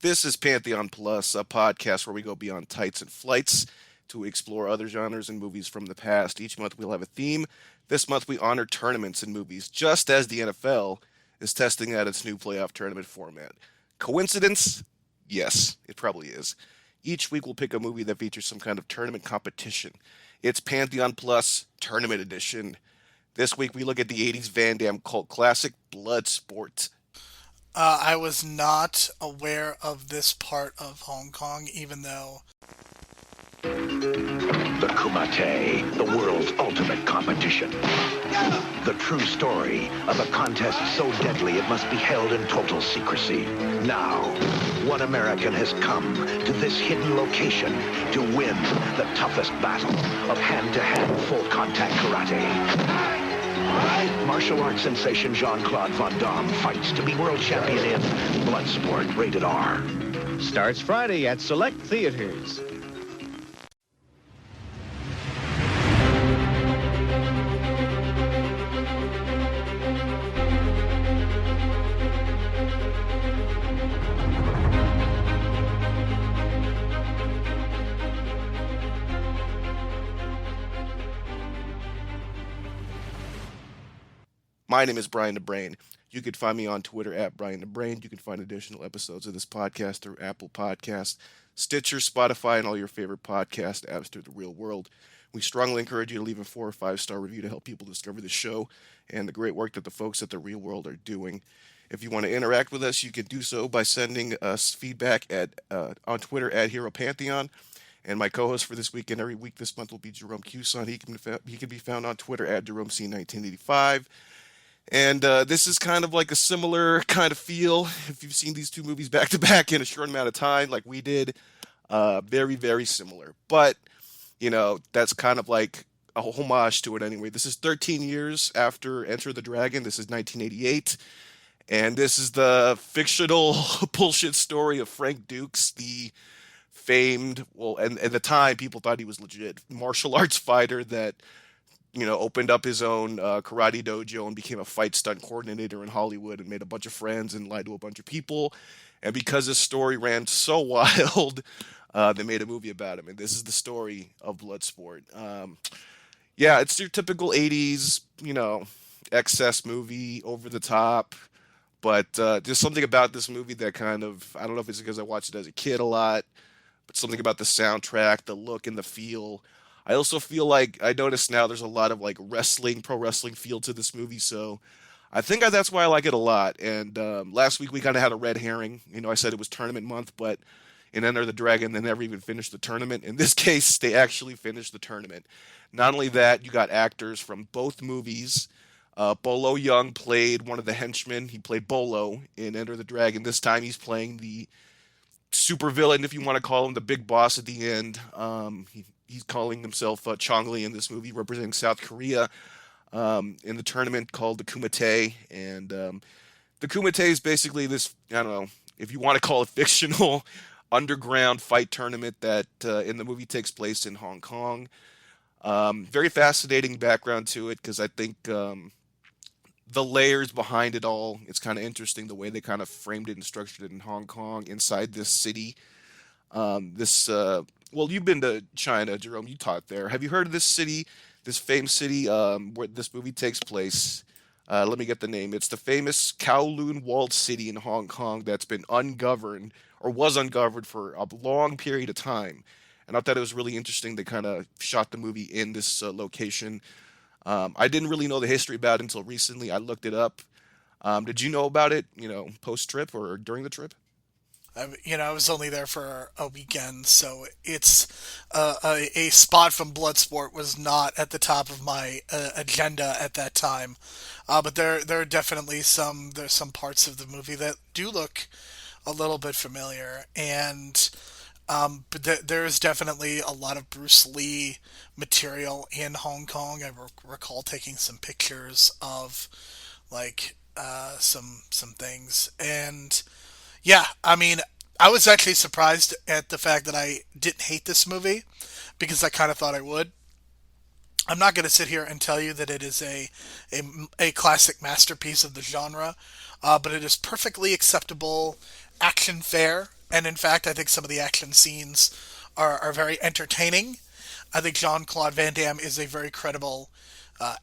This is Pantheon Plus, a podcast where we go beyond tights and flights to explore other genres and movies from the past. Each month we'll have a theme. This month we honor tournaments and movies, just as the NFL is testing out its new playoff tournament format. Coincidence? Yes, it probably is. Each week we'll pick a movie that features some kind of tournament competition. It's Pantheon Plus Tournament Edition. This week we look at the 80s Van Damme cult classic, Bloodsport. I was not aware of this part of Hong Kong, even though. The Kumite, the world's ultimate competition. The true story of a contest so deadly it must be held in total secrecy. Now, one American has come to this hidden location to win the toughest battle of hand-to-hand full-contact karate. Martial arts sensation Jean Claude Van Damme fights to be world champion in Bloodsport, rated R. Starts Friday at select theaters. My name is Brian the Brain. You can find me on Twitter at Brian the Brain. You can find additional episodes of this podcast through Apple Podcasts, Stitcher, Spotify, and all your favorite podcast apps through the real world. We strongly encourage you to leave a 4 or 5 star review to help people discover the show and the great work that the folks at the real world are doing. If you want to interact with us, you can do so by sending us feedback on Twitter at Hero Pantheon. And my co-host for this week and every week this month will be Jerome Cuson. He can be found on Twitter at JeromeC1985. And this is kind of like a similar kind of feel. If you've seen these two movies back to back in a short amount of time, like we did, very, very similar. But, that's kind of like a homage to it anyway. This is 13 years after Enter the Dragon. This is 1988. And this is the fictional bullshit story of Frank Dukes, the famed, well, and at the time people thought he was legit martial arts fighter that opened up his own karate dojo and became a fight stunt coordinator in Hollywood and made a bunch of friends and lied to a bunch of people. And because his story ran so wild, they made a movie about him. And this is the story of Bloodsport. Yeah, it's your typical 80s, excess movie, over the top. But there's something about this movie that kind of, I don't know if it's because I watched it as a kid a lot, but something about the soundtrack, the look, and the feel. I also feel like I notice now there's a lot of like pro wrestling feel to this movie, so I think that's why I like it a lot. And last week we kind of had a red herring. I said it was tournament month, but in Enter the Dragon, they never even finished the tournament. In this case, they actually finished the tournament. Not only that, you got actors from both movies. Bolo Young played one of the henchmen. He played Bolo in Enter the Dragon. This time he's playing the supervillain, if you want to call him, the big boss at the end. He's calling himself Chong Li in this movie, representing South Korea in the tournament called the Kumite. And the Kumite is basically this, I don't know, if you want to call it fictional, underground fight tournament that in the movie takes place in Hong Kong. Very fascinating background to it because I think the layers behind it all, it's kind of interesting the way they kind of framed it and structured it in Hong Kong inside this city. Well, you've been to China, Jerome. You taught there. Have you heard of this city, this famous city where this movie takes place? Let me get the name. It's the famous Kowloon walled city in Hong Kong that's been ungoverned or was ungoverned for a long period of time. And I thought it was really interesting. They kind of shot the movie in this location. I didn't really know the history about it until recently. I looked it up. Did you know about it, post trip or during the trip? I was only there for a weekend, so it's a spot from Bloodsport was not at the top of my agenda at that time. But there are definitely there's some parts of the movie that do look a little bit familiar, and but there is definitely a lot of Bruce Lee material in Hong Kong. I recall taking some pictures of like some things, and yeah, I mean, I was actually surprised at the fact that I didn't hate this movie because I kind of thought I would. I'm not going to sit here and tell you that it is a classic masterpiece of the genre, but it is perfectly acceptable action fair, and in fact, I think some of the action scenes are very entertaining. I think Jean Claude Van Damme is a very credible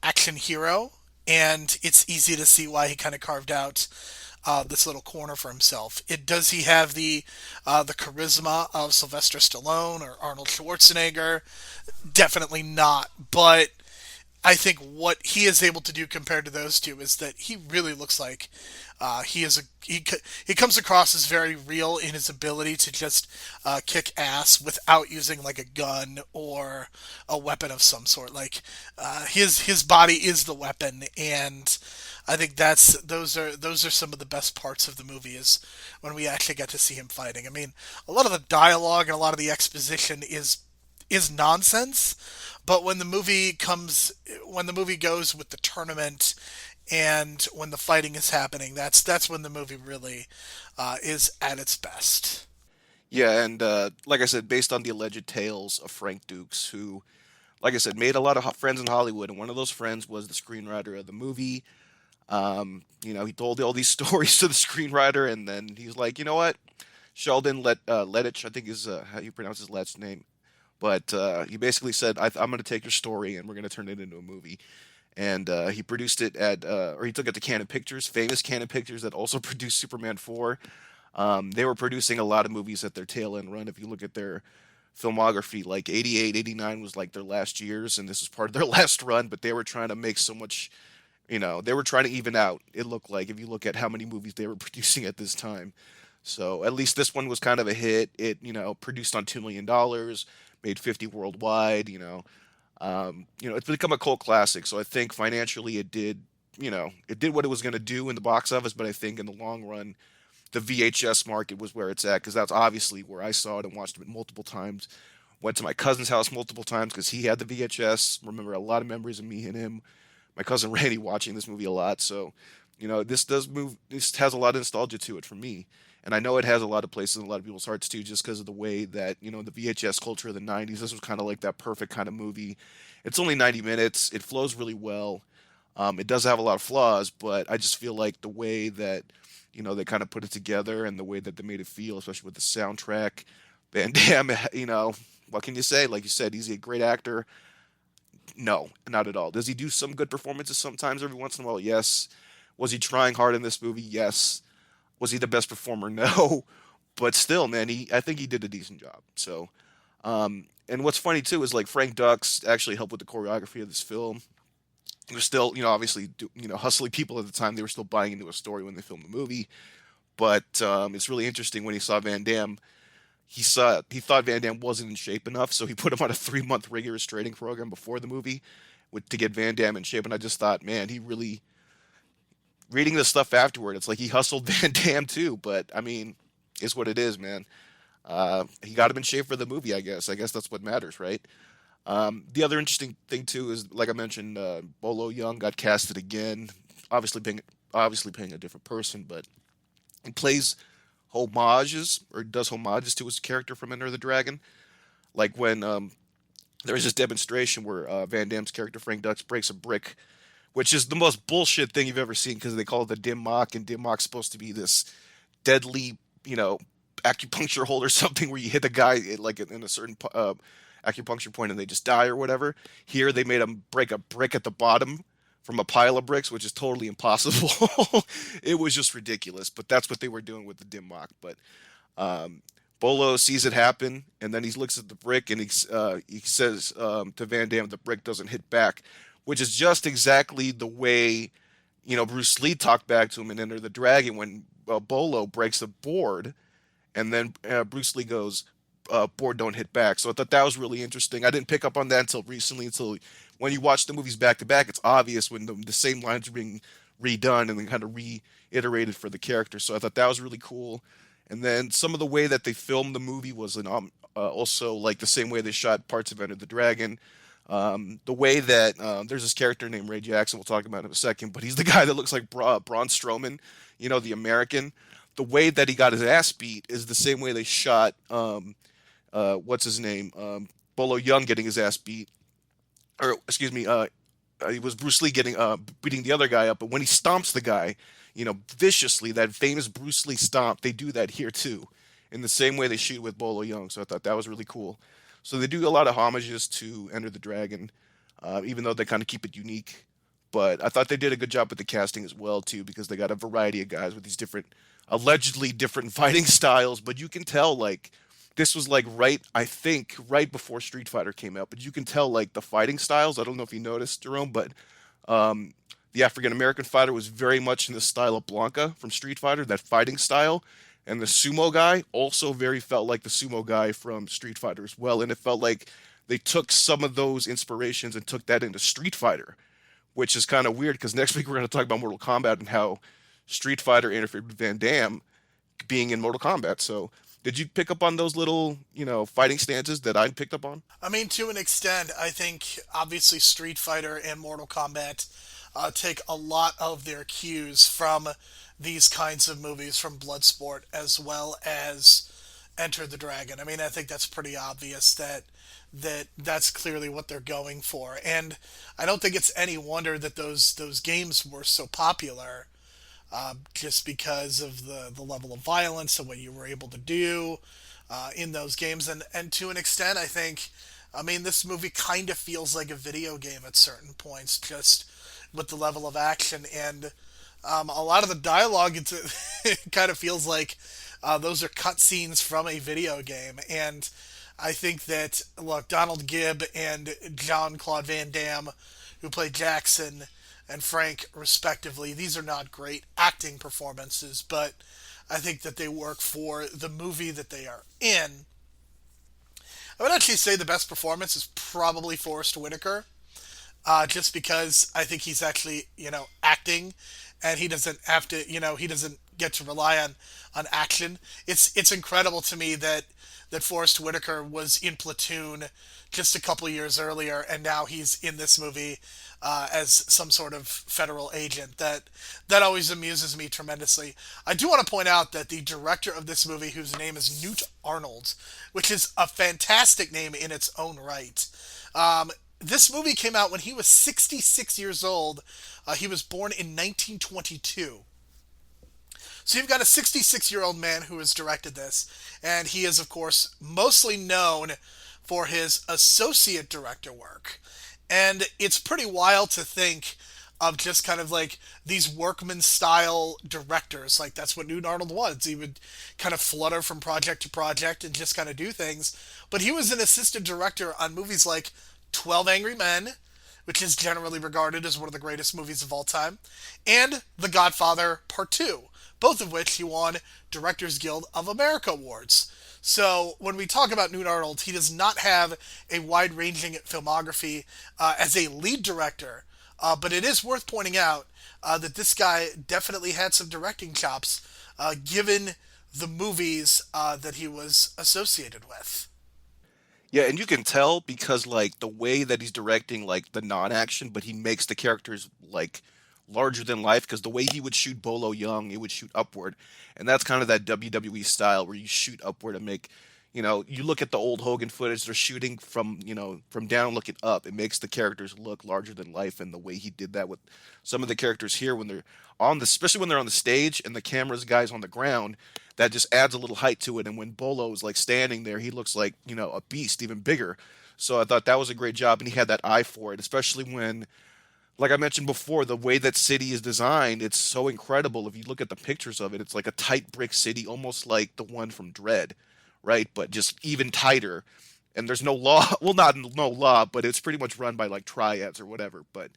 action hero, and it's easy to see why he kind of carved out this little corner for himself. Does he have the charisma of Sylvester Stallone or Arnold Schwarzenegger? Definitely not. But I think what he is able to do compared to those two is that he really looks like he comes across as very real in his ability to just kick ass without using like a gun or a weapon of some sort. Like his body is the weapon, and I think those are some of the best parts of the movie is when we actually get to see him fighting. I mean, a lot of the dialogue and a lot of the exposition is nonsense, but when the movie goes with the tournament and when the fighting is happening, that's when the movie really is at its best. Yeah, and like I said, based on the alleged tales of Frank Dukes, who, like I said, made a lot of friends in Hollywood, and one of those friends was the screenwriter of the movie. He told all these stories to the screenwriter, and then he's like, you know what, Sheldon Lettich, I think is how you pronounce his last name, but he basically said, I'm going to take your story and we're going to turn it into a movie. And he produced it or he took it to Canon Pictures, famous Canon Pictures that also produced Superman 4. They were producing a lot of movies at their tail end run. If you look at their filmography, like 88, 89 was like their last years, and this was part of their last run, but they were trying to make so much, they were trying to even out, it looked like, if you look at how many movies they were producing at this time. So at least this one was kind of a hit. It, produced on $2 million, made 50 worldwide, it's become a cult classic. So I think financially it did what it was going to do in the box office, but I think in the long run, the VHS market was where it's at, because that's obviously where I saw it and watched it multiple times. Went to my cousin's house multiple times because he had the VHS. Remember a lot of memories of me and him, my cousin Randy, watching this movie a lot. So, this has a lot of nostalgia to it for me. And I know it has a lot of places in a lot of people's hearts too, just because of the way that, the VHS culture of the 90s, this was kind of like that perfect kind of movie. It's only 90 minutes. It flows really well. It does have a lot of flaws, but I just feel like the way that, they kind of put it together and the way that they made it feel, especially with the soundtrack. Van Damme, what can you say? Like you said, he's a great actor. No, not at all. Does he do some good performances sometimes every once in a while? Yes. Was he trying hard in this movie? Yes. Was he the best performer? No. But still, man, I think he did a decent job. So, and what's funny too is like Frank Dux actually helped with the choreography of this film. They're still, obviously, hustling people at the time. They were still buying into a story when they filmed the movie. But it's really interesting when he saw Van Damme. He thought Van Damme wasn't in shape enough, so he put him on a 3-month rigorous training program before the movie to get Van Damme in shape. And I just thought, man, he really, reading this stuff afterward, it's like he hustled Van Damme too. But I mean, it's what it is, man. He got him in shape for the movie, I guess. I guess that's what matters, right? The other interesting thing too is, like I mentioned, Bolo Young got casted again, obviously playing a different person, but he plays does homages to his character from Enter the Dragon. Like when there was this demonstration where Van Damme's character Frank Dux breaks a brick, which is the most bullshit thing you've ever seen, because they call it the dim mak, and dim mak's supposed to be this deadly, acupuncture hole or something where you hit the guy like in a certain acupuncture point and they just die or whatever. Here they made him break a brick at the bottom from a pile of bricks, which is totally impossible. It was just ridiculous, but that's what they were doing with the dim mak. But Bolo sees it happen, and then he looks at the brick and he says to Van Damme, the brick doesn't hit back, which is just exactly the way Bruce Lee talked back to him in Enter the Dragon when Bolo breaks the board, and then Bruce Lee goes, board don't hit back. So I thought that was really interesting. I didn't pick up on that until recently, until when you watch the movies back to back, it's obvious when the same lines are being redone and then kind of reiterated for the character. So I thought that was really cool. And then some of the way that they filmed the movie was also like the same way they shot parts of Enter the Dragon. The way that there's this character named Ray Jackson, we'll talk about in a second, but he's the guy that looks like Braun Strowman, the American. The way that he got his ass beat is the same way they shot what's his name? Bolo Young getting his ass beat. Or, excuse me, it was Bruce Lee getting beating the other guy up, but when he stomps the guy, viciously, that famous Bruce Lee stomp, they do that here too, in the same way they shoot with Bolo Young. So I thought that was really cool. So they do a lot of homages to Enter the Dragon, even though they kind of keep it unique. But I thought they did a good job with the casting as well too, because they got a variety of guys with these different, allegedly different fighting styles. But you can tell like this was like right, I think, right before Street Fighter came out. But you can tell like the fighting styles. I don't know if you noticed, Jerome, but the African American fighter was very much in the style of Blanca from Street Fighter, that fighting style. And the sumo guy also very felt like the sumo guy from Street Fighter as well. And it felt like they took some of those inspirations and took that into Street Fighter, which is kind of weird because next week we're going to talk about Mortal Kombat and how Street Fighter interfered with Van Damme being in Mortal Kombat. So, did you pick up on those little, fighting stances that I picked up on? I mean, to an extent, I think obviously Street Fighter and Mortal Kombat take a lot of their cues from these kinds of movies, from Bloodsport as well as Enter the Dragon. I mean, I think that's pretty obvious that's clearly what they're going for, and I don't think it's any wonder that those games were so popular, just because of the level of violence and what you were able to do in those games. And to an extent, I think, I mean, this movie kind of feels like a video game at certain points, just with the level of action and a lot of the dialogue. It kind of feels like those are cutscenes from a video game. And I think that, look, Donald Gibb and Jean Claude Van Damme, who played Jackson and Frank respectively, these are not great acting performances, but I think that they work for the movie that they are in. I would actually say the best performance is probably Forest Whitaker, just because I think he's actually, acting, and he doesn't have to, he doesn't get to rely on action. It's incredible to me that Forest Whitaker was in Platoon just a couple years earlier, and now he's in this movie as some sort of federal agent. That always amuses me tremendously. I do want to point out that the director of this movie, whose name is Newt Arnold, which is a fantastic name in its own right. This movie came out when he was 66 years old. He was born in 1922. So you've got a 66-year-old man who has directed this, and he is, of course, mostly known for his associate director work. And it's pretty wild to think of just kind of like these workman-style directors. Like, that's what Newt Arnold was. He would kind of flutter from project to project and just kind of do things. But he was an assistant director on movies like 12 Angry Men, which is generally regarded as one of the greatest movies of all time, and The Godfather Part 2, both of which he won Directors Guild of America awards. So when we talk about Newt Arnold, he does not have a wide-ranging filmography as a lead director, but it is worth pointing out that this guy definitely had some directing chops, given the movies that he was associated with. Yeah, and you can tell because like the way that he's directing like the non-action, but he makes the characters like larger than life because the way he would shoot Bolo Young, it would shoot upward. And that's kind of that WWE style where you shoot upward and make, you look at the old Hogan footage, they're shooting from, from down looking up. It makes the characters look larger than life. And the way he did that with some of the characters here when they're especially when they're on the stage and the camera's guys on the ground, that just adds a little height to it. And when Bolo is like standing there, he looks like, a beast, even bigger. So I thought that was a great job. And he had that eye for it, especially when, like I mentioned before, the way that city is designed, it's so incredible. If you look at the pictures of it, it's like a tight brick city, almost like the one from Dread, right? But just even tighter. And there's no law. Well, not no law, but it's pretty much run by like triads or whatever. But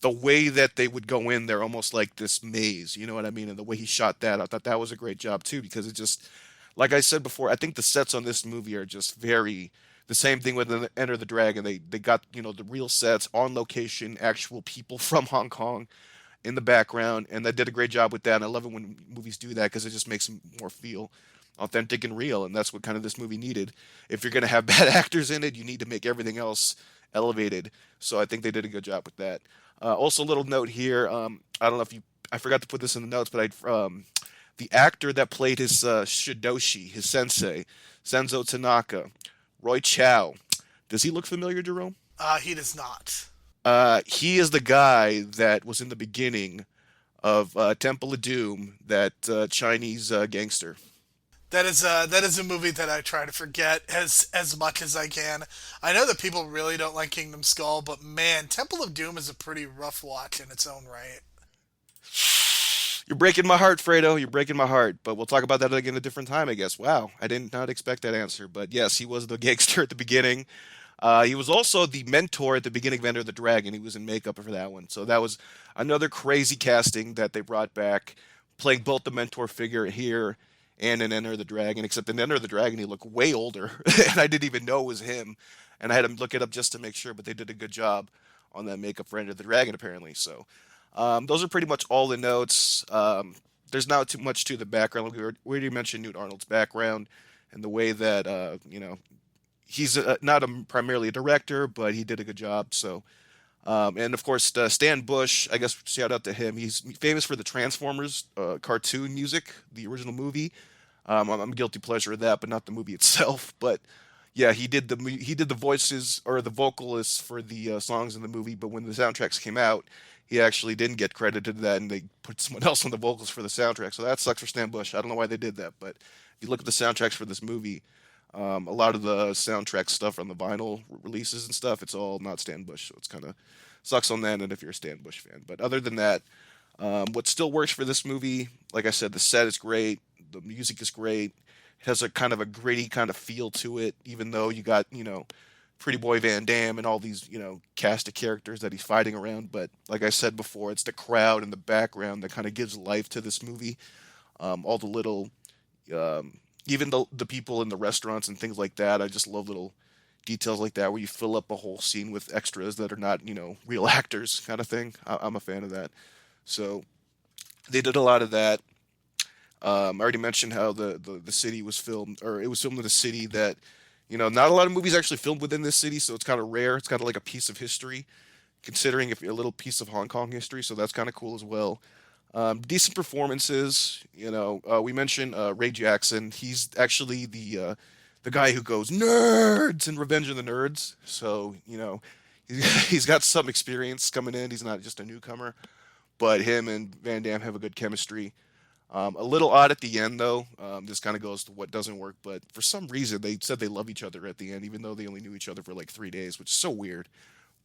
the way that they would go in there, almost like this maze, you know what I mean? And the way he shot that, I thought that was a great job too, because it just, like I said before, I think the sets on this movie are just very the same thing with Enter the Dragon. They got the real sets on location, actual people from Hong Kong in the background, and they did a great job with that. And I love it when movies do that because it just makes them more feel authentic and real, and that's what kind of this movie needed. If you're going to have bad actors in it, you need to make everything else elevated. So I think they did a good job with that. Also, a little note here. I don't know if I forgot to put this in the notes, but the actor that played his Shidoshi, his sensei, Senzo Tanaka, Roy Chow. Does he look familiar, Jerome? He does not. He is the guy that was in the beginning of Temple of Doom, that Chinese gangster. That is a movie that I try to forget as much as I can. I know that people really don't like Kingdom Skull, but man, Temple of Doom is a pretty rough watch in its own right. You're breaking my heart, Fredo. You're breaking my heart. But we'll talk about that again a different time, I guess. Wow, I did not expect that answer. But yes, he was the gangster at the beginning. He was also the mentor at the beginning of Enter the Dragon. He was in makeup for that one. So that was another crazy casting that they brought back, playing both the mentor figure here and in Enter the Dragon. Except in Enter the Dragon, he looked way older, and I didn't even know it was him. And I had to look it up just to make sure. But they did a good job on that makeup for Enter the Dragon, apparently. So those are pretty much all the notes. There's not too much to the background. We already mentioned Newt Arnold's background and the way that he's not primarily a director, but he did a good job. So, and of course, Stan Bush, I guess shout out to him. He's famous for the Transformers cartoon music, the original movie. I'm a guilty pleasure of that, but not the movie itself. But yeah, he did the voices or the vocalists for the songs in the movie. But when the soundtracks came out, he actually didn't get credited to that, and they put someone else on the vocals for the soundtrack. So that sucks for Stan Bush. I don't know why they did that, but if you look at the soundtracks for this movie, a lot of the soundtrack stuff on the vinyl releases and stuff, it's all not Stan Bush, so it's kind of sucks on that. And if you're a Stan Bush fan, but other than that, what still works for this movie, like I said, the set is great, the music is great. It has a kind of a gritty kind of feel to it, even though you got Pretty Boy Van Damme and all these cast of characters that he's fighting around. But like I said before, it's the crowd in the background that kind of gives life to this movie. All the little um, even the people in the restaurants and things like that. I just love little details like that where you fill up a whole scene with extras that are not real actors kind of thing. I'm a fan of that. So they did a lot of that. I already mentioned how the city was filmed, or it was filmed in a city that not a lot of movies actually filmed within this city, so it's kind of rare. It's kind of like a piece of history, considering if a little piece of Hong Kong history. So that's kind of cool as well. Decent performances. We mentioned Ray Jackson. He's actually the guy who goes nerds in Revenge of the Nerds. So he's got some experience coming in. He's not just a newcomer, but him and Van Damme have a good chemistry. A little odd at the end though. This kind of goes to what doesn't work, but for some reason they said they love each other at the end, even though they only knew each other for like 3 days, which is so weird.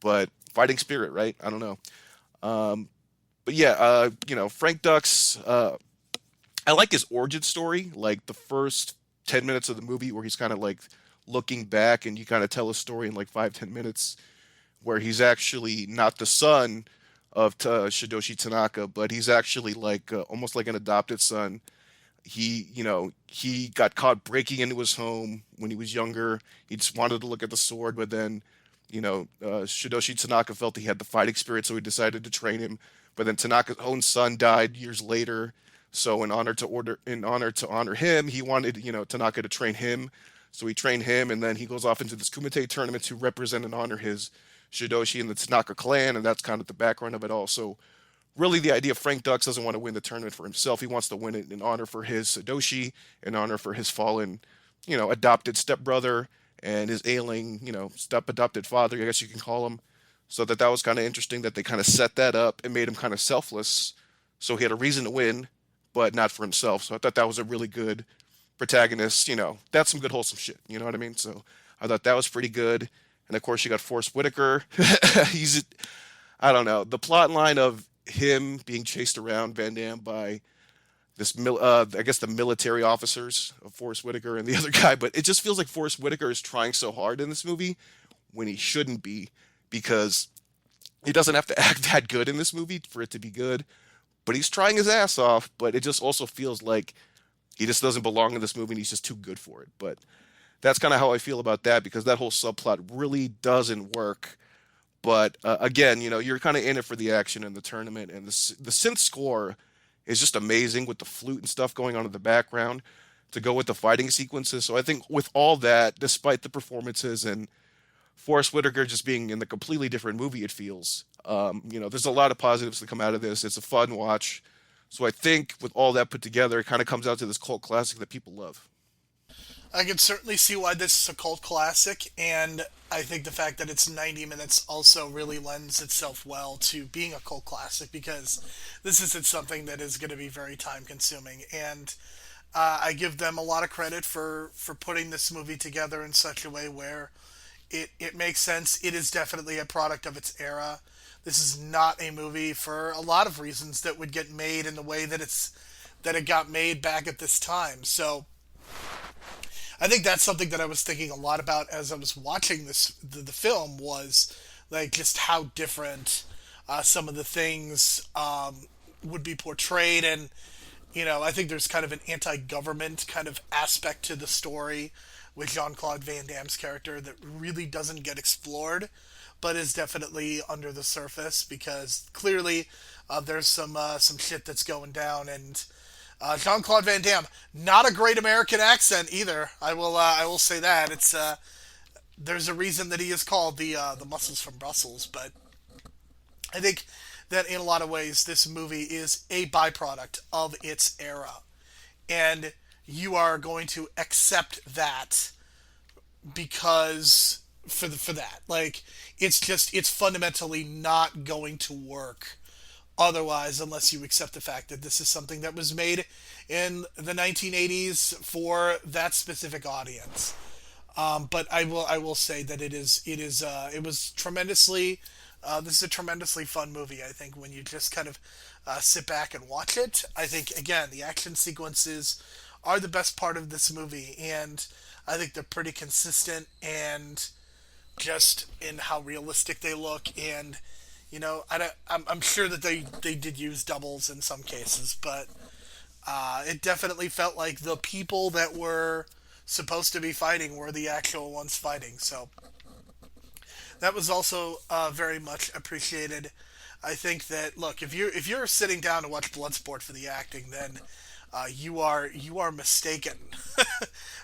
But fighting spirit, right? I don't know. Um, but yeah, Frank Ducks. I like his origin story, like the first 10 minutes of the movie, where he's kind of like looking back, and you kind of tell a story in like 5-10 minutes, where he's actually not the son of Shidoshi Tanaka, but he's actually like almost like an adopted son. He got caught breaking into his home when he was younger. He just wanted to look at the sword, but then Shidoshi Tanaka felt he had the fighting spirit, so he decided to train him. But then Tanaka's own son died years later, so in honor to honor him, he wanted Tanaka to train him. So he trained him, and then he goes off into this Kumite tournament to represent and honor his Shidoshi and the Tanaka clan, and that's kind of the background of it all. So really, the idea, Frank Dux doesn't want to win the tournament for himself. He wants to win it in honor for his Sadoshi, in honor for his fallen, adopted stepbrother and his ailing, step adopted father, I guess you can call him. So that was kind of interesting that they kind of set that up and made him kind of selfless. So he had a reason to win, but not for himself. So I thought that was a really good protagonist. That's some good wholesome shit. You know what I mean? So I thought that was pretty good. And of course, you got Forest Whitaker. I don't know, the plot line of him being chased around Van Damme by I guess the military officers of Forest Whitaker and the other guy, but it just feels like Forest Whitaker is trying so hard in this movie when he shouldn't be, because he doesn't have to act that good in this movie for it to be good, but he's trying his ass off. But it just also feels like he just doesn't belong in this movie, and he's just too good for it. But that's kind of how I feel about that, because that whole subplot really doesn't work. But again, you're kind of in it for the action and the tournament, and the synth score is just amazing with the flute and stuff going on in the background to go with the fighting sequences. So I think with all that, despite the performances and Forrest Whitaker just being in the completely different movie, it feels, there's a lot of positives to come out of this. It's a fun watch. So I think with all that put together, it kind of comes out to this cult classic that people love. I can certainly see why this is a cult classic, and I think the fact that it's 90 minutes also really lends itself well to being a cult classic because this isn't something that is going to be very time consuming. And I give them a lot of credit for putting this movie together in such a way where it makes sense. It is definitely a product of its era. This is not a movie for a lot of reasons that would get made in the way that it got made back at this time. So I think that's something that I was thinking a lot about as I was watching the film was like just how different some of the things would be portrayed, and I think there's kind of an anti-government kind of aspect to the story with Jean Claude Van Damme's character that really doesn't get explored, but is definitely under the surface because clearly there's some shit that's going down, and Jean Claude Van Damme, not a great American accent either. I will say that there's a reason that he is called the muscles from Brussels, but I think that in a lot of ways this movie is a byproduct of its era, and you are going to accept that because for that, like it's fundamentally not going to work otherwise unless you accept the fact that this is something that was made in the 1980s for that specific audience. But I will say that it was tremendously this is a tremendously fun movie. I think when you just kind of sit back and watch it, I think again the action sequences are the best part of this movie, and I think they're pretty consistent and just in how realistic they look. And I'm sure that they did use doubles in some cases, but it definitely felt like the people that were supposed to be fighting were the actual ones fighting. So that was also very much appreciated. I think that look, if you're sitting down to watch Bloodsport for the acting, then you are mistaken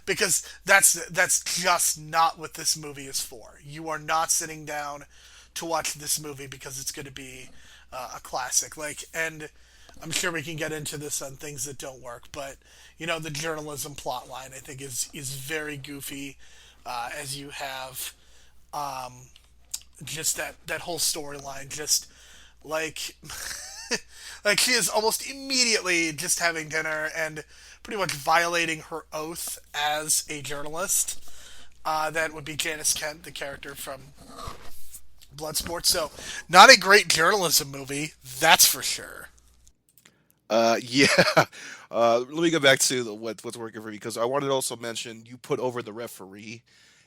because that's just not what this movie is for. You are not sitting down to watch this movie because it's going to be a classic. And I'm sure we can get into this on things that don't work, but the journalism plot line I think is very goofy, as you have just that whole storyline, just like like she is almost immediately just having dinner and pretty much violating her oath as a journalist. That would be Janice Kent, the character from Bloodsport. So, not a great journalism movie, that's for sure. Yeah. Let me go back to what's working for me because I wanted to also mention you put over the referee,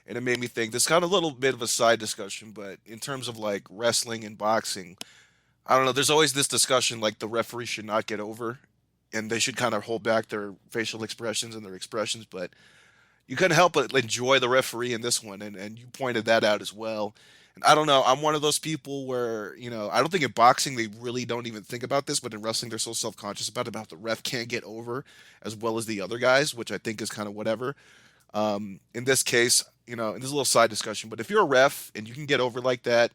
and it made me think this kind of little bit of a side discussion, but in terms of like wrestling and boxing, I don't know. There's always this discussion like the referee should not get over, and they should kind of hold back their facial expressions and their expressions, but you couldn't help but enjoy the referee in this one, and you pointed that out as well. And I don't know, I'm one of those people where, I don't think in boxing they really don't even think about this, but in wrestling they're so self conscious about the ref can't get over as well as the other guys, which I think is kind of whatever. In this case, and this is a little side discussion, but if you're a ref and you can get over like that,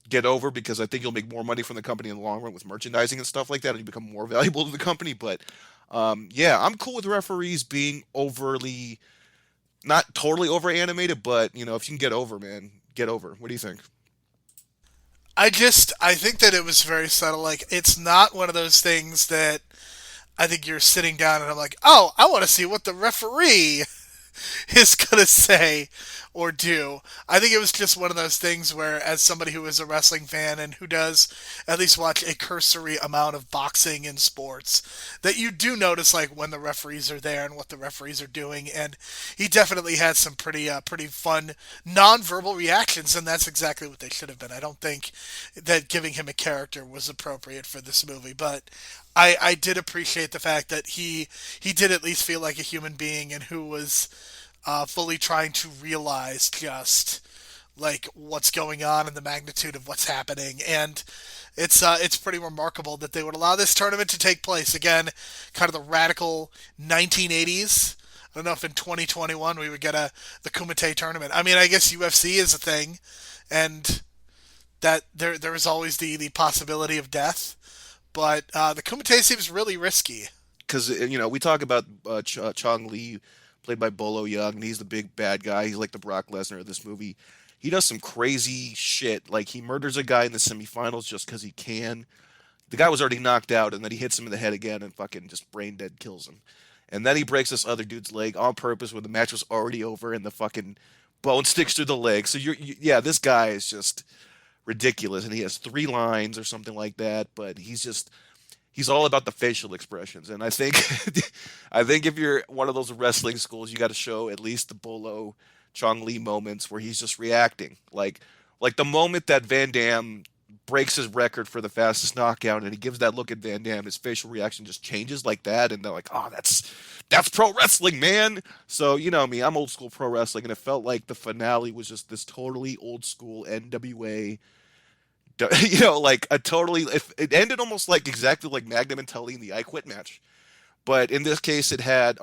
get over because I think you'll make more money from the company in the long run with merchandising and stuff like that, and you become more valuable to the company. But yeah, I'm cool with referees being overly not totally over animated, but if you can get over, man, get over. What do you think? I think that it was very subtle. Like it's not one of those things that I think you're sitting down and I'm like, oh, I want to see what the referee is going to say or do. I think it was just one of those things where, as somebody who is a wrestling fan and who does at least watch a cursory amount of boxing and sports, that you do notice like when the referees are there and what the referees are doing. And he definitely had some pretty fun non-verbal reactions, and that's exactly what they should have been. I don't think that giving him a character was appropriate for this movie, but I did appreciate the fact that he did at least feel like a human being and who was fully trying to realize just like what's going on and the magnitude of what's happening. And it's pretty remarkable that they would allow this tournament to take place again, kind of the radical 1980s. I don't know if in 2021 we would get the Kumite tournament. I mean, I guess UFC is a thing, and that there is always the possibility of death, but the Kumite seems really risky. Because we talk about Chong Li played by Bolo Young, and he's the big bad guy. He's like the Brock Lesnar of this movie. He does some crazy shit. Like he murders a guy in the semifinals just because he can. The guy was already knocked out, and then he hits him in the head again and fucking just brain dead kills him. And then he breaks this other dude's leg on purpose when the match was already over, and the fucking bone sticks through the leg. So yeah, this guy is just ridiculous, and he has 3 lines or something like that. But he's all about the facial expressions, and I think I think if you're one of those wrestling schools, you got to show at least the Bolo Chong Li moments where he's just reacting, like the moment that Van Damme breaks his record for the fastest knockout, and he gives that look at Van Damme, his facial reaction just changes like that, and they're like, "Oh, that's pro wrestling, man." So you know me, I'm old school pro wrestling, and it felt like the finale was just this totally old school NWA. Like a totally. It ended almost like exactly like Magnum and Tully in the I Quit match, but in this case, it had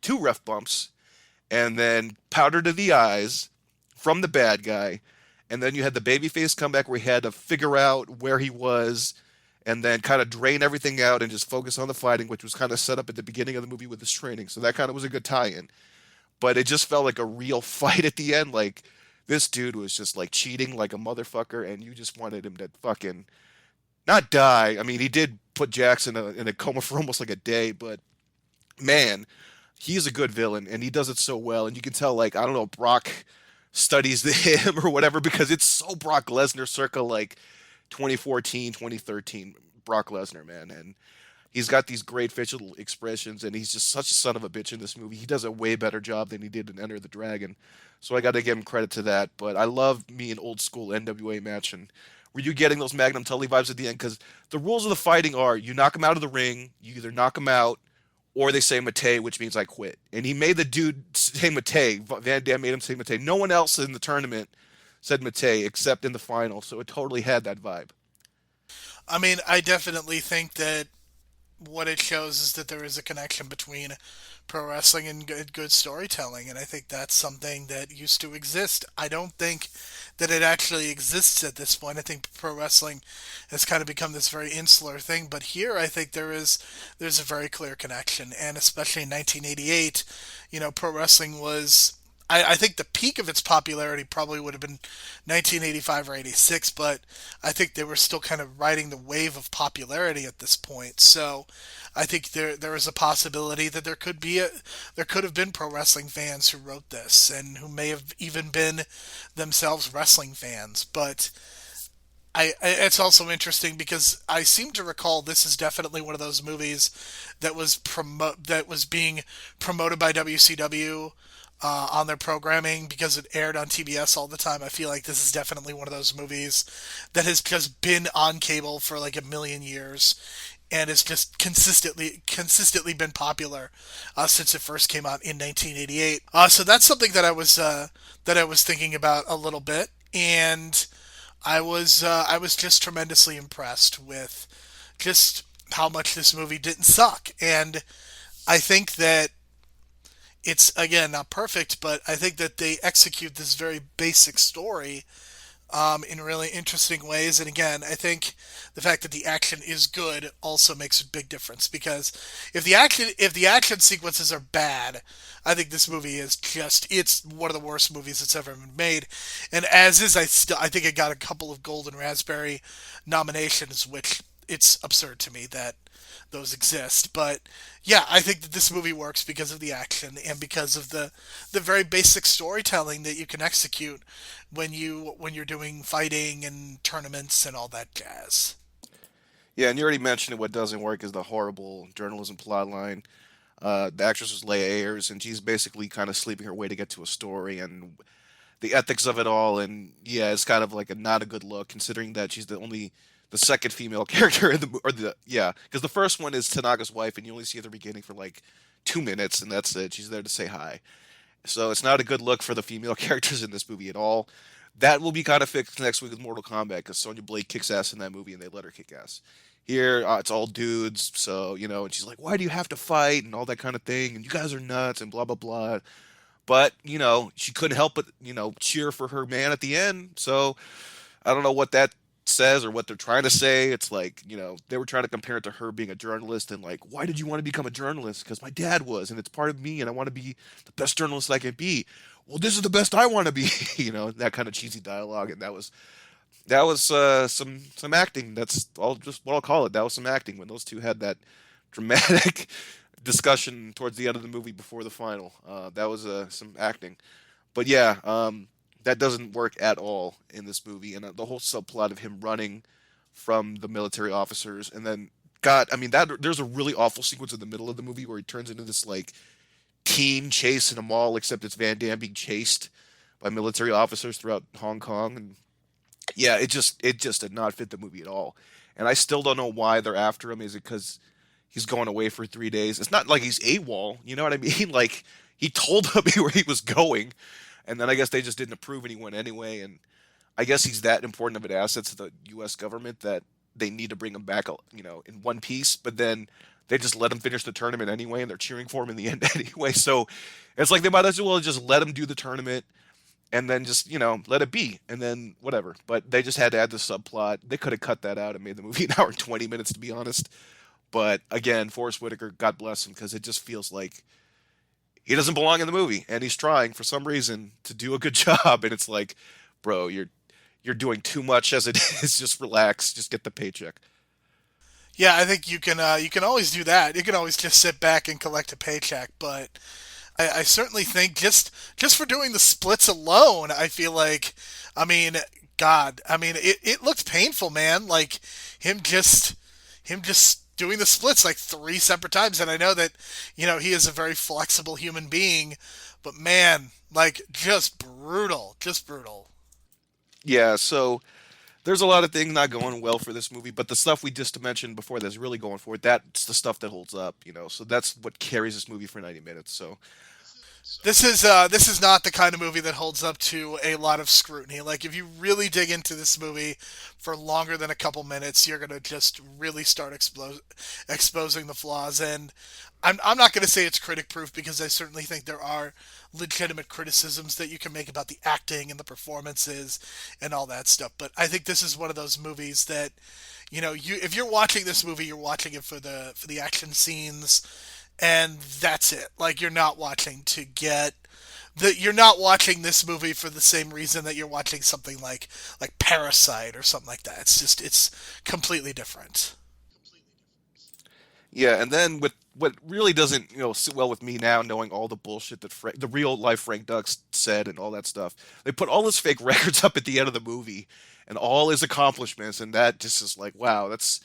two ref bumps, and then powder to the eyes from the bad guy, and then you had the babyface comeback where he had to figure out where he was, and then kind of drain everything out and just focus on the fighting, which was kind of set up at the beginning of the movie with his training. So that kind of was a good tie-in, but it just felt like a real fight at the end. Like this dude was just like cheating like a motherfucker, and you just wanted him to fucking not die. I mean, he did put Jackson in a coma for almost like a day, but man, he's a good villain, and he does it so well. And you can tell, like, I don't know, Brock studies him or whatever, because it's so Brock Lesnar circa like 2014, 2013 Brock Lesnar, man. And he's got these great facial expressions, and he's just such a son of a bitch in this movie. He does a way better job than he did in Enter the Dragon. So I got to give him credit to that. But I love me an old school NWA match. And were you getting those Magnum Tully vibes at the end? Because the rules of the fighting are you knock him out of the ring, you either knock him out, or they say Mate, which means I quit. And he made the dude say Mate. Van Damme made him say Mate. No one else in the tournament said Mate except in the final. So it totally had that vibe. I mean, I definitely think that what it shows is that there is a connection between pro wrestling and good storytelling, and I think that's something that used to exist. I don't think that it actually exists at this point. I think pro wrestling has kind of become this very insular thing, but here I think there's a very clear connection, and especially in 1988, pro wrestling was. I think the peak of its popularity probably would have been 1985 or 86, but I think they were still kind of riding the wave of popularity at this point. So I think there is a possibility that there could have been pro wrestling fans who wrote this and who may have even been themselves wrestling fans. But it's also interesting because I seem to recall this is definitely one of those movies that was being promoted by WCW on their programming because it aired on TBS all the time. I feel like this is definitely one of those movies that has just been on cable for like a million years and has just consistently been popular since it first came out in 1988. So that's something that I was thinking about a little bit, and I was just tremendously impressed with just how much this movie didn't suck. And I think that it's, again, not perfect, but I think that they execute this very basic story in really interesting ways. And again, I think the fact that the action is good also makes a big difference, because if the action sequences are bad, I think this movie is it's one of the worst movies that's ever been made. And as is, I think it got a couple of Golden Raspberry nominations, which it's absurd to me that those exist. But yeah, I think that this movie works because of the action and because of the very basic storytelling that you can execute when you're doing fighting and tournaments and all that jazz. Yeah, and you already mentioned it. What doesn't work is the horrible journalism plotline. The actress was Leia Ayers, and she's basically kind of sleeping her way to get to a story, and the ethics of it all. And yeah, it's kind of like not a good look, considering that she's the second female character in because the first one is Tanaka's wife, and you only see her at the beginning for like 2 minutes, and that's it. She's there to say hi. So it's not a good look for the female characters in this movie at all. That will be kind of fixed next week with Mortal Kombat, because Sonya Blade kicks ass in that movie, and they let her kick ass. Here, it's all dudes, so, and she's like, why do you have to fight, and all that kind of thing, and you guys are nuts, and blah, blah, blah. But, she couldn't help but, cheer for her man at the end, so I don't know what that says or what they're trying to say. It's like, they were trying to compare it to her being a journalist and like, why did you want to become a journalist? Because my dad was, and it's part of me, and I want to be the best journalist I can be. Well, this is the best I want to be, that kind of cheesy dialogue, and that was some acting. That's all, just what I'll call it. That was some acting when those two had that dramatic discussion towards the end of the movie before the final. That was some acting. But yeah, that doesn't work at all in this movie, and the whole subplot of him running from the military officers, and then God, I mean that there's a really awful sequence in the middle of the movie where he turns into this like teen chase in a mall, except it's Van Damme being chased by military officers throughout Hong Kong, and yeah, it just did not fit the movie at all. And I still don't know why they're after him. Is it because he's going away for 3 days? It's not like he's AWOL. You know what I mean? Like he told them where he was going, and then I guess they just didn't approve and he went anyway. And I guess he's that important of an asset to the U.S. government that they need to bring him back, in one piece. But then they just let him finish the tournament anyway, and they're cheering for him in the end anyway. So it's like they might as well just let him do the tournament and then just let it be, and then whatever. But they just had to add the subplot. They could have cut that out and made the movie an hour and 20 minutes, to be honest. But again, Forest Whitaker, God bless him, because it just feels like he doesn't belong in the movie, and he's trying for some reason to do a good job, and it's like, bro, you're doing too much as it is. Just relax, just get the paycheck. Yeah, I think you can always do that. You can always just sit back and collect a paycheck, but I certainly think just for doing the splits alone, I feel like, I mean, God, I mean, it looked painful, man. Like him just him just doing the splits like three separate times, and I know that he is a very flexible human being, but man, like just brutal, just brutal. Yeah, so there's a lot of things not going well for this movie, but the stuff we just mentioned before that's really going for it, that's the stuff that holds up. So that's what carries this movie for 90 minutes. So This is not the kind of movie that holds up to a lot of scrutiny. Like if you really dig into this movie for longer than a couple minutes, you're gonna just really start exposing the flaws. And I'm not gonna say it's critic proof because I certainly think there are legitimate criticisms that you can make about the acting and the performances and all that stuff. But I think this is one of those movies that you if you're watching this movie, you're watching it for the action scenes, and that's it. Like you're not watching this movie for the same reason that you're watching something like Parasite or something like that. It's completely different. yeah, and then with what really doesn't sit well with me now, knowing all the bullshit that the real life Frank Dux said and all that stuff. They put all his fake records up at the end of the movie and all his accomplishments, and that just is like, wow, that's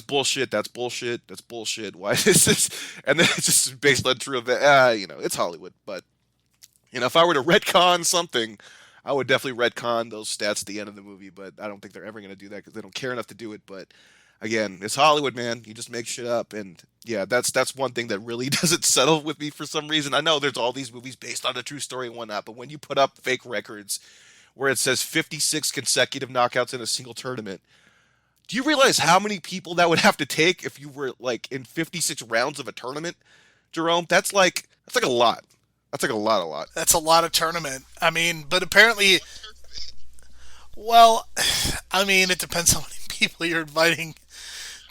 bullshit. That's bullshit. That's bullshit. Why is this? And then it's just based on true event. It's Hollywood. But if I were to retcon something, I would definitely retcon those stats at the end of the movie. But I don't think they're ever going to do that because they don't care enough to do it. But again, it's Hollywood, man. You just make shit up, and yeah, that's one thing that really doesn't settle with me for some reason. I know there's all these movies based on a true story and whatnot, but when you put up fake records where it says 56 consecutive knockouts in a single tournament. Do you realize how many people that would have to take if you were like in 56 rounds of a tournament, Jerome? That's like a lot. That's like a lot. That's a lot of tournament. I mean, but apparently, well, I mean, it depends how many people you're inviting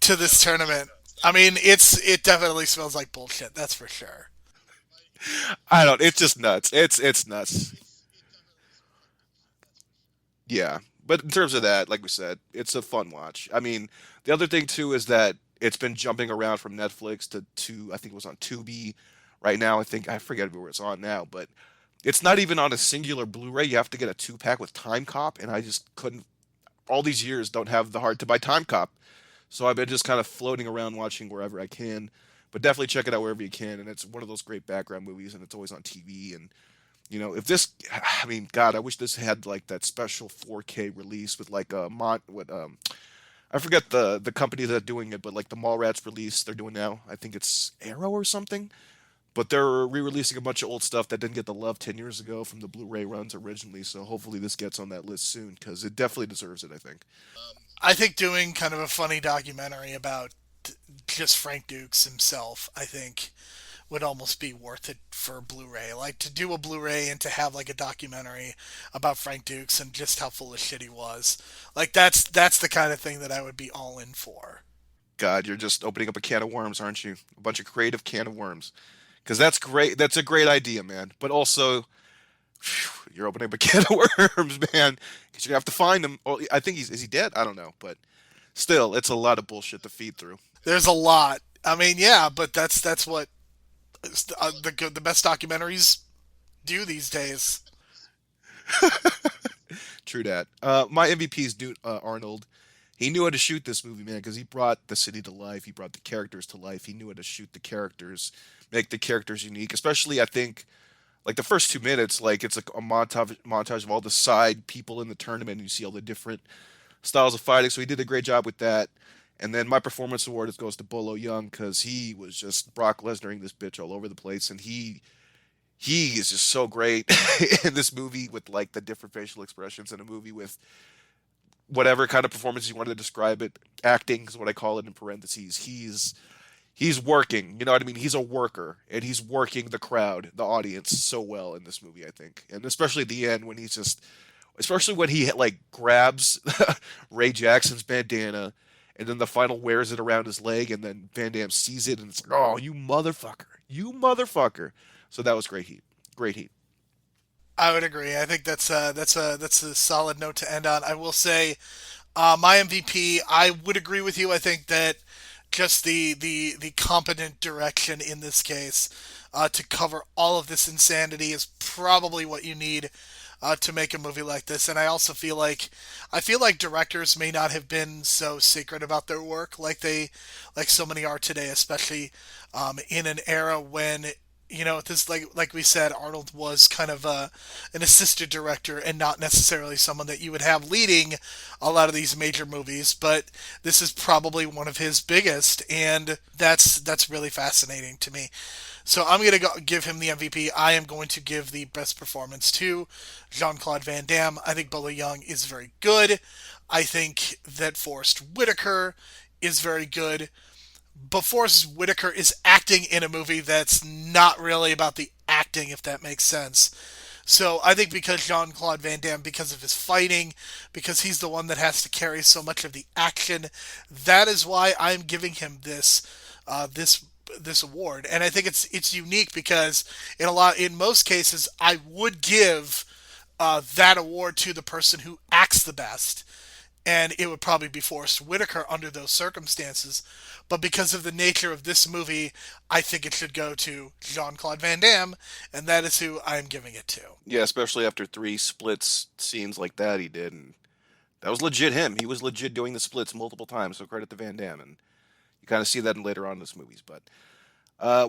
to this tournament. I mean, it definitely smells like bullshit. That's for sure. I don't. It's just nuts. It's nuts. Yeah, but in terms of that, like we said, it's a fun watch. I mean, the other thing too is that it's been jumping around from Netflix to I think it was on Tubi. Right now, I forget where it's on now, but it's not even on a singular Blu-ray. You have to get a two-pack with Time Cop, and I just couldn't. All these years, don't have the heart to buy Time Cop, so I've been just kind of floating around watching wherever I can. But definitely check it out wherever you can, and it's one of those great background movies, and it's always on TV. And if this, I mean, God, I wish this had like that special 4K release with like a I forget the company that's doing it, but like the Mallrats release they're doing now. I think it's Arrow or something. But they're re-releasing a bunch of old stuff that didn't get the love 10 years ago from the Blu-ray runs originally. So hopefully this gets on that list soon because it definitely deserves it, I think. I think doing kind of a funny documentary about just Frank Dukes himself, I think, would almost be worth it for Blu-ray. Like to do a Blu-ray and to have like a documentary about Frank Dukes and just how full of shit he was. Like that's the kind of thing that I would be all in for. God, you're just opening up a can of worms, aren't you? A bunch of creative can of worms. Because that's great. That's a great idea, man. But also, phew, you're opening up a can of worms, man. Because you have to find him. Oh, I think is he dead? I don't know. But still, it's a lot of bullshit to feed through. There's a lot. I mean, yeah, but that's what the best documentaries do these days. True that. My MVP is Arnold. He knew how to shoot this movie, man, because he brought the city to life. He brought the characters to life. He knew how to shoot the characters, make the characters unique. Especially, I think, like the first 2 minutes, like it's like a montage of all the side people in the tournament. And you see all the different styles of fighting. So he did a great job with that. And then my performance award goes to Bolo Young because he was just Brock Lesnaring this bitch all over the place, and he is just so great in this movie with like the different facial expressions in a movie with whatever kind of performance you want to describe it. Acting is what I call it in parentheses. He's working. You know what I mean? He's a worker, and he's working the crowd, the audience, so well in this movie. I think, and especially at the end when he's just, especially when he like grabs Ray Jackson's bandana, and then the final wears it around his leg, and then Van Damme sees it, and it's like, oh, you motherfucker, you motherfucker. So that was great heat, great heat. I would agree. I think that's a solid note to end on. I will say, my MVP. I would agree with you. I think that just the competent direction in this case to cover all of this insanity is probably what you need to make a movie like this. And I also feel like directors may not have been so secret about their work like so many are today, especially in an era when this like we said, Arnold was kind of an assistant director and not necessarily someone that you would have leading a lot of these major movies. But this is probably one of his biggest, and that's really fascinating to me. So I'm going to give him the MVP. I am going to give the best performance to Jean Claude Van Damme. I think Bolo Young is very good. I think that Forest Whitaker is very good. But Forest Whitaker is acting in a movie that's not really about the acting, if that makes sense. So I think because Jean Claude Van Damme, because of his fighting, because he's the one that has to carry so much of the action, that is why I'm giving him this award. And I think it's unique because in most cases I would give that award to the person who acts the best, and it would probably be Forrest Whitaker under those circumstances. But because of the nature of this movie, I think it should go to Jean-Claude Van Damme, and that is who I'm giving it to. Yeah, especially after three splits scenes like that he did, and that was legit him. He was legit doing the splits multiple times. So credit to Van Damme, and you kind of see that in later on in this movies. But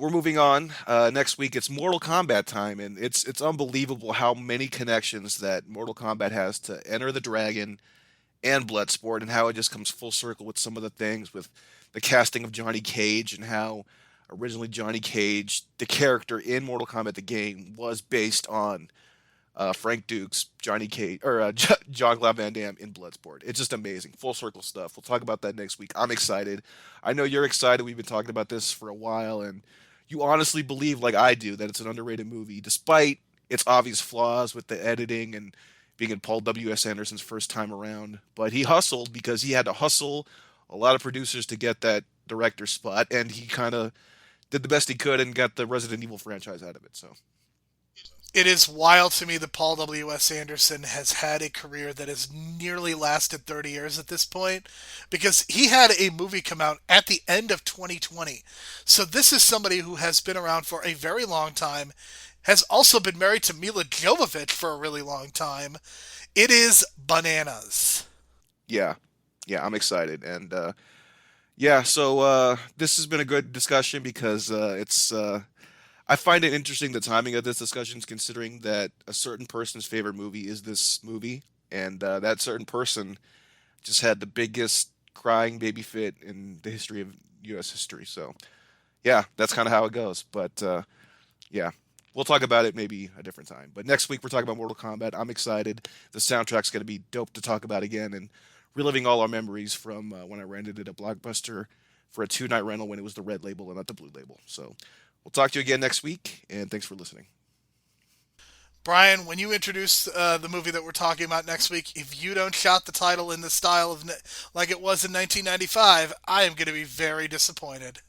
we're moving on. Next week it's Mortal Kombat time, and it's unbelievable how many connections that Mortal Kombat has to Enter the Dragon and Bloodsport, and how it just comes full circle with some of the things with the casting of Johnny Cage, and how originally Johnny Cage, the character in Mortal Kombat the game, was based on Frank Dukes, Johnny Cage, or John Claude Van Damme in Bloodsport. It's just amazing, full circle stuff. We'll talk about that next week. I'm excited. I know you're excited. We've been talking about this for a while, and you honestly believe, like I do, that it's an underrated movie, despite its obvious flaws with the editing and being in Paul W.S. Anderson's first time around. But he hustled because he had to hustle a lot of producers to get that director spot, and he kind of did the best he could and got the Resident Evil franchise out of it. So It is wild to me that Paul W.S. Anderson has had a career that has nearly lasted 30 years at this point, because he had a movie come out at the end of 2020. So this is somebody who has been around for a very long time, has also been married to Mila Jovovich for a really long time. It is bananas. yeah, I'm excited, and this has been a good discussion because it's. I find it interesting the timing of this discussion, considering that a certain person's favorite movie is this movie, and that certain person just had the biggest crying baby fit in the history of U.S. history. So, yeah, that's kind of how it goes. But yeah, we'll talk about it maybe a different time. But next week we're talking about Mortal Kombat. I'm excited. The soundtrack's going to be dope to talk about again, and reliving all our memories from when I rented it at Blockbuster for a 2-night rental when it was the red label and not the blue label. So We'll talk to you again next week, and thanks for listening. Brian, when you introduce the movie that we're talking about next week, if you don't shout the title in the style of like it was in 1995, I am going to be very disappointed.